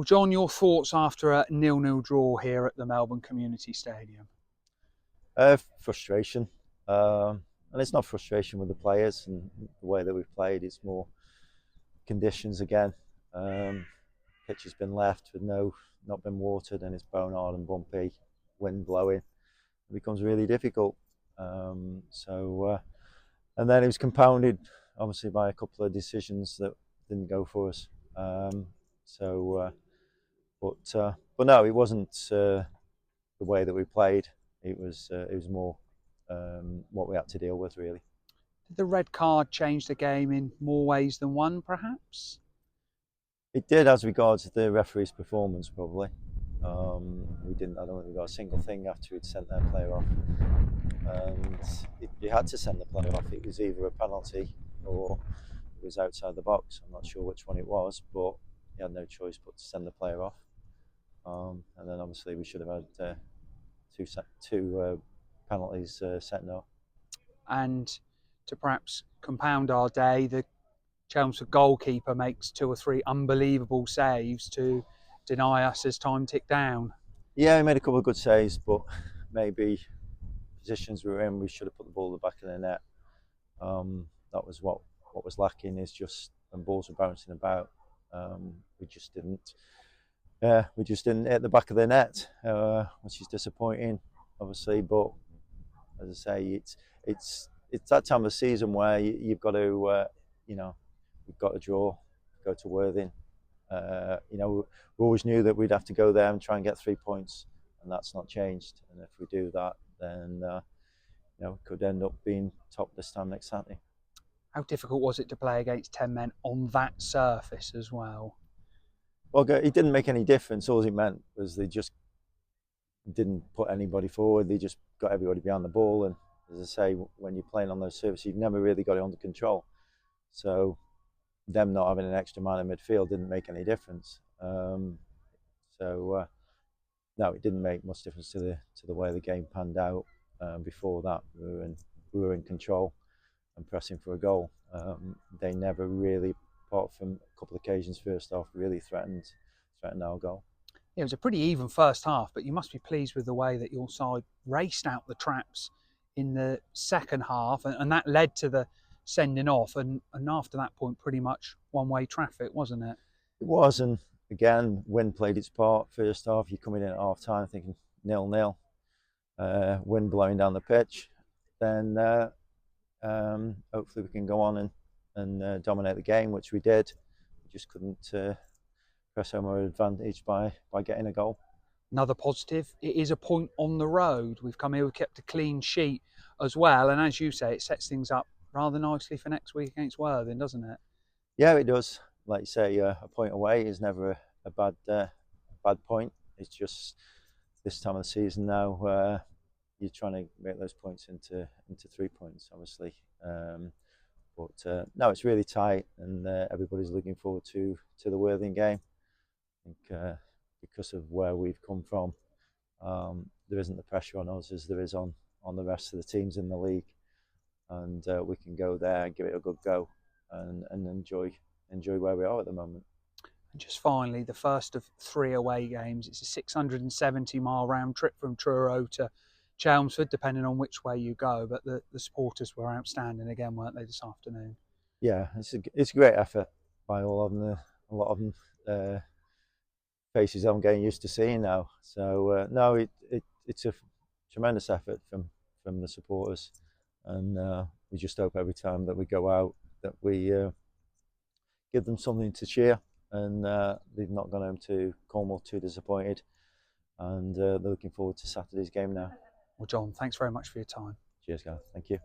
John, your thoughts after a 0-0 draw here at the Melbourne Community Stadium? Frustration, and it's not frustration with the players and the way that we've played. It's more conditions again. Pitch has been left with not been watered, and it's bone hard and bumpy, wind blowing. It becomes really difficult. And then it was compounded, obviously, by a couple of decisions that didn't go for us. But no, it wasn't the way that we played. It was more what we had to deal with, really. Did the red card change the game in more ways than one, perhaps? It did, as regards the referee's performance, probably. We didn't. I don't think we got a single thing after he'd sent their player off, and you had to send the player off. It was either a penalty or it was outside the box. I'm not sure which one it was, but he had no choice but to send the player off. And then obviously we should have had two penalties sent off. And to perhaps compound our day, the Chelmsford goalkeeper makes 2 or 3 unbelievable saves to deny us as time ticked down. Yeah, he made a couple of good saves, but maybe positions we were in, we should have put the ball in the back of the net. That was what was lacking, is just when balls were bouncing about, we just didn't hit the back of the net, which is disappointing, obviously. But as I say, it's that time of the season where you've got to, we've got to draw, go to Worthing. We always knew that we'd have to go there and try and get 3 points, and that's not changed. And if we do that, then we could end up being top this time next Saturday. How difficult was it to play against 10 men on that surface as well? Well, it didn't make any difference. All it meant was they just didn't put anybody forward. They just got everybody behind the ball. And as I say, when you're playing on those surfaces, you've never really got it under control. So them not having an extra man in midfield didn't make any difference. No, it didn't make much difference to the way the game panned out. Before that, we were in control and pressing for a goal. They never really, apart from a couple of occasions first half, really threatened our goal. It was a pretty even first half, but you must be pleased with the way that your side raced out the traps in the second half, and that led to the sending off, and after that point, pretty much one-way traffic, wasn't it? It was, and again, wind played its part. First half, you're coming in at half time thinking 0-0, wind blowing down the pitch. Then hopefully we can go on and dominate the game, which we did. We just couldn't press home our advantage by getting a goal. Another positive, it is a point on the road. We've come here, we've kept a clean sheet as well, and as you say, it sets things up rather nicely for next week against Worthing, doesn't it? Yeah, it does. Like you say, a point away is never a bad point. It's just this time of the season now, you're trying to make those points into 3 points, obviously. But no, it's really tight, and everybody's looking forward to the Worthing game. I think because of where we've come from, there isn't the pressure on us as there is on the rest of the teams in the league, and we can go there and give it a good go and enjoy where we are at the moment. And just finally, the first of 3 away games. It's a 670-mile round trip from Truro to Chelmsford, depending on which way you go. But the supporters were outstanding again, weren't they, this afternoon? Yeah, it's a great effort by all of them. A lot of them faces I'm getting used to seeing now. So no, it's a tremendous effort from the supporters, and we just hope every time that we go out that we give them something to cheer, and they've not gone home to Cornwall too disappointed, and they're looking forward to Saturday's game now. Well, John, thanks very much for your time. Cheers, guys. Thank you.